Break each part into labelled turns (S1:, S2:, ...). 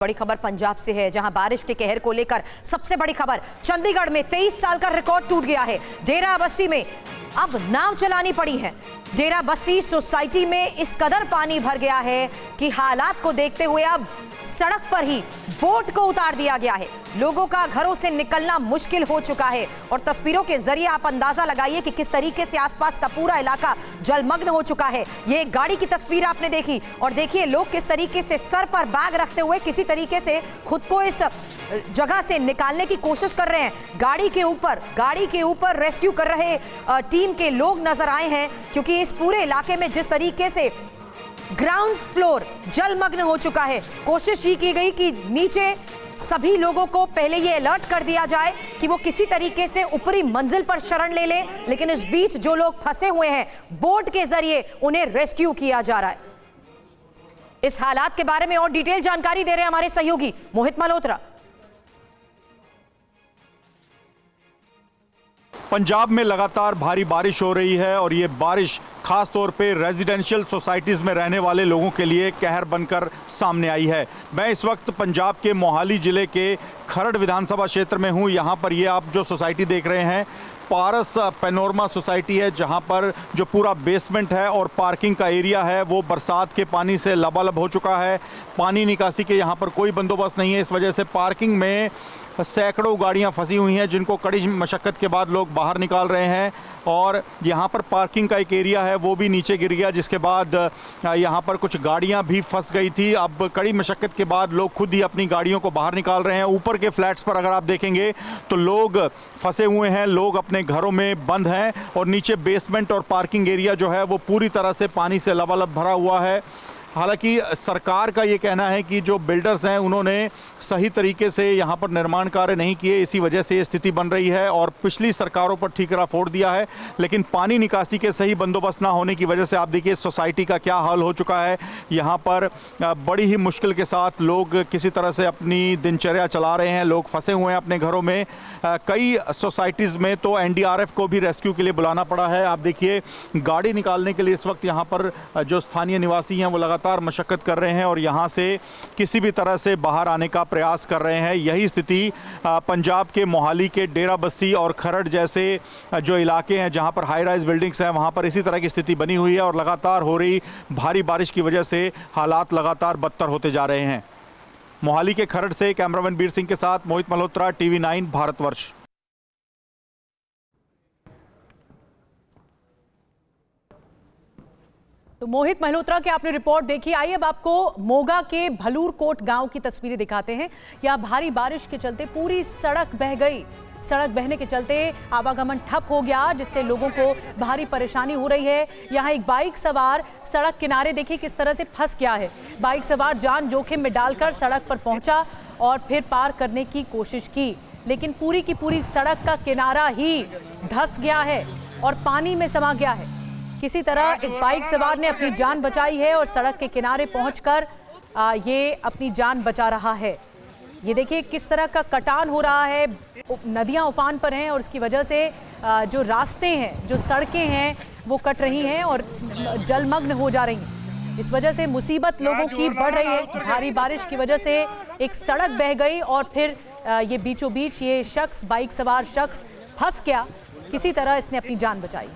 S1: बड़ी खबर पंजाब से है, जहां बारिश के कहर को लेकर सबसे बड़ी खबर, चंडीगढ़ में 23 साल का रिकॉर्ड टूट गया है। डेरा बस्सी में अब नाव चलानी पड़ी है। डेरा बस्सी सोसाइटी में इस कदर पानी भर गया है कि हालात को देखते हुए अब सड़क पर ही बोट को उतार दिया गया है। लोगों का घरों से निकलना मुश्किल हो चुका है और तस्वीरों के जरिए आप अंदाजा लगाइए कि किस तरीके से आसपास का पूरा इलाका जलमग्न हो चुका है। ये एक गाड़ी की तस्वीर आपने देखी और देखिए लोग किस तरीके से सर पर बैग रखते हुए किसी तरीके से खुद को इस जगह से निकालने की कोशिश कर रहे हैं। गाड़ी के ऊपर रेस्क्यू कर रहे टीम के लोग नजर आए हैं, क्योंकि इस पूरे इलाके में जिस तरीके से ग्राउंड फ्लोर जलमग्न हो चुका है, कोशिश ही की गई कि नीचे सभी लोगों को पहले ये अलर्ट कर दिया जाए कि वो किसी तरीके से ऊपरी मंजिल पर शरण ले लें, लेकिन इस बीच जो लोग फंसे हुए हैं बोट के जरिए उन्हें रेस्क्यू किया जा रहा है। इस हालात के बारे में और डिटेल जानकारी दे रहे हैं हमारे सहयोगी मोहित मल्होत्रा।
S2: पंजाब में लगातार भारी बारिश हो रही है और ये बारिश खास तौर पे रेजिडेंशियल सोसाइटीज़ में रहने वाले लोगों के लिए कहर बनकर सामने आई है। मैं इस वक्त पंजाब के मोहाली ज़िले के खरड़ विधानसभा क्षेत्र में हूँ। यहाँ पर ये आप जो सोसाइटी देख रहे हैं पारस पैनोरमा सोसाइटी है, जहाँ पर जो पूरा बेसमेंट है और पार्किंग का एरिया है वो बरसात के पानी से लबालब हो चुका है। पानी निकासी के यहाँ पर कोई बंदोबस्त नहीं है, इस वजह से पार्किंग में सैकड़ों गाड़ियां फंसी हुई हैं, जिनको कड़ी मशक्क़त के बाद लोग बाहर निकाल रहे हैं। और यहाँ पर पार्किंग का एक एरिया है वो भी नीचे गिर गया, जिसके बाद यहाँ पर कुछ गाड़ियां भी फंस गई थी। अब कड़ी मशक्क़त के बाद लोग खुद ही अपनी गाड़ियों को बाहर निकाल रहे हैं। ऊपर के फ्लैट्स पर अगर आप देखेंगे तो लोग फंसे हुए हैं, लोग अपने घरों में बंद हैं और नीचे बेसमेंट और पार्किंग एरिया जो है वो पूरी तरह से पानी से लबालब भरा हुआ है। हालांकि सरकार का ये कहना है कि जो बिल्डर्स हैं उन्होंने सही तरीके से यहाँ पर निर्माण कार्य नहीं किए, इसी वजह से ये स्थिति बन रही है और पिछली सरकारों पर ठीकरा फोड़ दिया है। लेकिन पानी निकासी के सही बंदोबस्त ना होने की वजह से आप देखिए सोसाइटी का क्या हाल हो चुका है। यहाँ पर बड़ी ही मुश्किल के साथ लोग किसी तरह से अपनी दिनचर्या चला रहे हैं, लोग फंसे हुए हैं अपने घरों में। कई सोसाइटीज़ में तो NDRF को भी रेस्क्यू के लिए बुलाना पड़ा है। आप देखिए गाड़ी निकालने के लिए इस वक्त यहाँ पर जो स्थानीय निवासी हैं वो लगातार मशक्कत कर रहे हैं और यहाँ से किसी भी तरह से बाहर आने का प्रयास कर रहे हैं। यही स्थिति पंजाब के मोहाली के डेरा बस्सी और खरड़ जैसे जो इलाके हैं जहाँ पर हाई राइज बिल्डिंग्स हैं वहाँ पर इसी तरह की स्थिति बनी हुई है और लगातार हो रही भारी बारिश की वजह से हालात लगातार बदतर होते जा रहे हैं। मोहाली के खरड़ से कैमरामैन बीर सिंह के साथ मोहित मल्होत्रा, TV9 भारतवर्ष।
S3: तो मोहित मल्होत्रा की आपने रिपोर्ट देखी। आइए अब आपको मोगा के भलूरकोट गांव की तस्वीरें दिखाते हैं। यहाँ भारी बारिश के चलते पूरी सड़क बह गई। सड़क बहने के चलते आवागमन ठप हो गया, जिससे लोगों को भारी परेशानी हो रही है। यहाँ एक बाइक सवार सड़क किनारे देखिए किस तरह से फंस गया है। बाइक सवार जान जोखिम में डालकर सड़क पर पहुंचा और फिर पार करने की कोशिश की, लेकिन पूरी की पूरी सड़क का किनारा ही धंस गया है और पानी में समा गया है। किसी तरह इस बाइक सवार ने अपनी जान बचाई है और सड़क के किनारे पहुंचकर ये अपनी जान बचा रहा है। ये देखिए किस तरह का कटान हो रहा है, नदियां उफान पर हैं और इसकी वजह से जो रास्ते हैं, जो सड़कें हैं वो कट रही हैं और जलमग्न हो जा रही हैं। इस वजह से मुसीबत लोगों की बढ़ रही है। भारी बारिश की वजह से एक सड़क बह गई और फिर ये बीचों बीच ये शख्स, बाइक सवार शख्स फंस गया। किसी तरह इसने अपनी जान बचाई।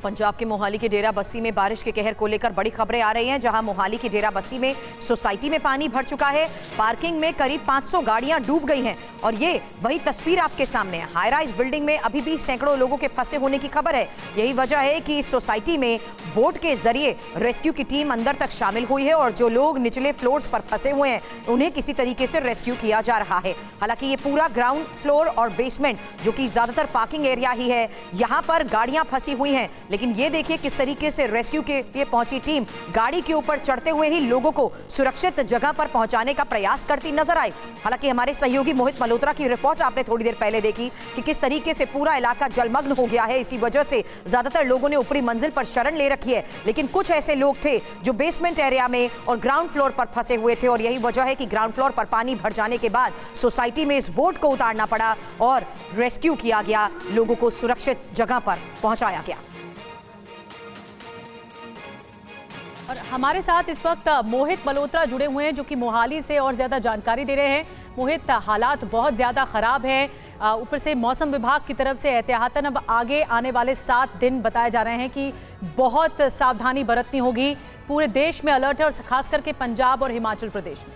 S1: पंजाब के मोहाली के डेरा बस्सी में बारिश के कहर को लेकर बड़ी खबरें आ रही हैं, जहां मोहाली के डेरा बस्सी में सोसाइटी में पानी भर चुका है। पार्किंग में करीब 500 गाड़ियां डूब गई हैं और ये वही तस्वीर आपके सामने है। हाई राइज बिल्डिंग में अभी भी सैकड़ों लोगों के फंसे होने की खबर है। यही वजह है कि इस सोसाइटी में बोट के जरिए रेस्क्यू की टीम अंदर तक शामिल हुई है और जो लोग निचले फ्लोर्स पर फंसे हुए हैं उन्हें किसी तरीके से रेस्क्यू किया जा रहा है। हालांकि ये पूरा ग्राउंड फ्लोर और बेसमेंट, जो कि ज्यादातर पार्किंग एरिया ही है, यहाँ पर गाड़ियां फंसी हुई हैं। लेकिन ये देखिए किस तरीके से रेस्क्यू के लिए पहुंची टीम गाड़ी के ऊपर चढ़ते हुए ही लोगों को सुरक्षित जगह पर पहुंचाने का प्रयास करती नजर आई। हालांकि हमारे सहयोगी मोहित मल्होत्रा की रिपोर्ट आपने थोड़ी देर पहले देखी कि किस तरीके से पूरा इलाका जलमग्न हो गया है। इसी वजह से ज्यादातर लोगों ने ऊपरी मंजिल पर शरण ले रखी है, लेकिन कुछ ऐसे लोग थे जो बेसमेंट एरिया में और ग्राउंड फ्लोर पर फंसे हुए थे और यही वजह है कि ग्राउंड फ्लोर पर पानी भर जाने के बाद सोसाइटी में इस बोट को उतारना पड़ा और रेस्क्यू किया गया, लोगों को सुरक्षित जगह पर पहुंचाया गया।
S3: और हमारे साथ इस वक्त मोहित मल्होत्रा जुड़े हुए हैं जो कि मोहाली से और ज्यादा जानकारी दे रहे हैं। मोहित, हालात बहुत ज्यादा खराब हैं, ऊपर से मौसम विभाग की तरफ से एहतियातन अब आगे आने वाले 7 दिन बताए जा रहे हैं कि बहुत सावधानी बरतनी होगी। पूरे देश में अलर्ट है और खास करके पंजाब और हिमाचल प्रदेश में।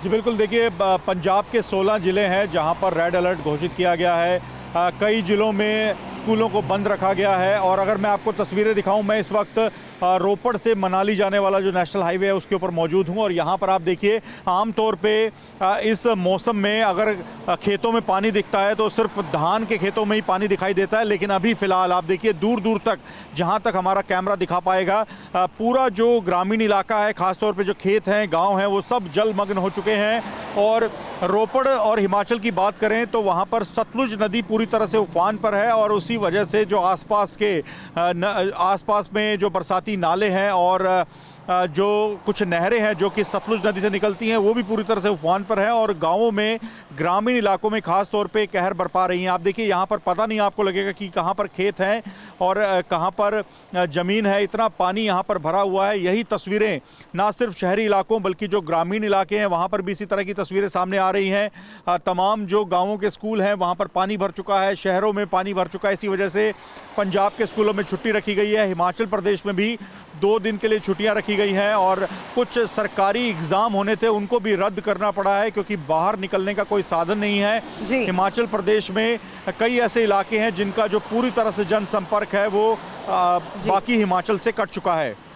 S2: जी बिल्कुल, देखिए पंजाब के 16 ज़िले हैं जहां पर रेड अलर्ट घोषित किया गया है। कई ज़िलों में स्कूलों को बंद रखा गया है और अगर मैं आपको तस्वीरें दिखाऊं, मैं इस वक्त रोपड़ से मनाली जाने वाला जो नेशनल हाईवे है उसके ऊपर मौजूद हूं और यहां पर आप देखिए आमतौर पे इस मौसम में अगर खेतों में पानी दिखता है तो सिर्फ धान के खेतों में ही पानी दिखाई देता है, लेकिन अभी फ़िलहाल आप देखिए दूर दूर तक जहां तक हमारा कैमरा दिखा पाएगा पूरा जो ग्रामीण इलाका है, ख़ासतौर पर जो खेत हैं, गाँव हैं, वो सब जलमग्न हो चुके हैं। और रोपड़ और हिमाचल की बात करें तो वहाँ पर सतलुज नदी पूरी तरह से उफान पर है और उसी वजह से जो आसपास में जो बरसाती नाले हैं और जो कुछ नहरें हैं जो कि सतलुज नदी से निकलती हैं वो भी पूरी तरह से उफान पर है और गांवों में, ग्रामीण इलाकों में खास तौर पे कहर बरपा रही हैं। आप देखिए यहाँ पर पता नहीं आपको लगेगा कि कहाँ पर खेत हैं और कहाँ पर ज़मीन है, इतना पानी यहाँ पर भरा हुआ है। यही तस्वीरें ना सिर्फ शहरी इलाकों बल्कि जो ग्रामीण इलाके हैं वहाँ पर भी इसी तरह की तस्वीरें सामने आ रही हैं। तमाम जो गाँवों के स्कूल हैं वहाँ पर पानी भर चुका है, शहरों में पानी भर चुका है। इसी वजह से पंजाब के स्कूलों में छुट्टी रखी गई है, हिमाचल प्रदेश में भी 2 दिन के लिए छुट्टियां रखी गई हैं और कुछ सरकारी एग्ज़ाम होने थे उनको भी रद्द करना पड़ा है क्योंकि बाहर निकलने का कोई साधन नहीं है। हिमाचल प्रदेश में कई ऐसे इलाके हैं जिनका जो पूरी तरह से जनसंपर्क है वो बाकी हिमाचल से कट चुका है।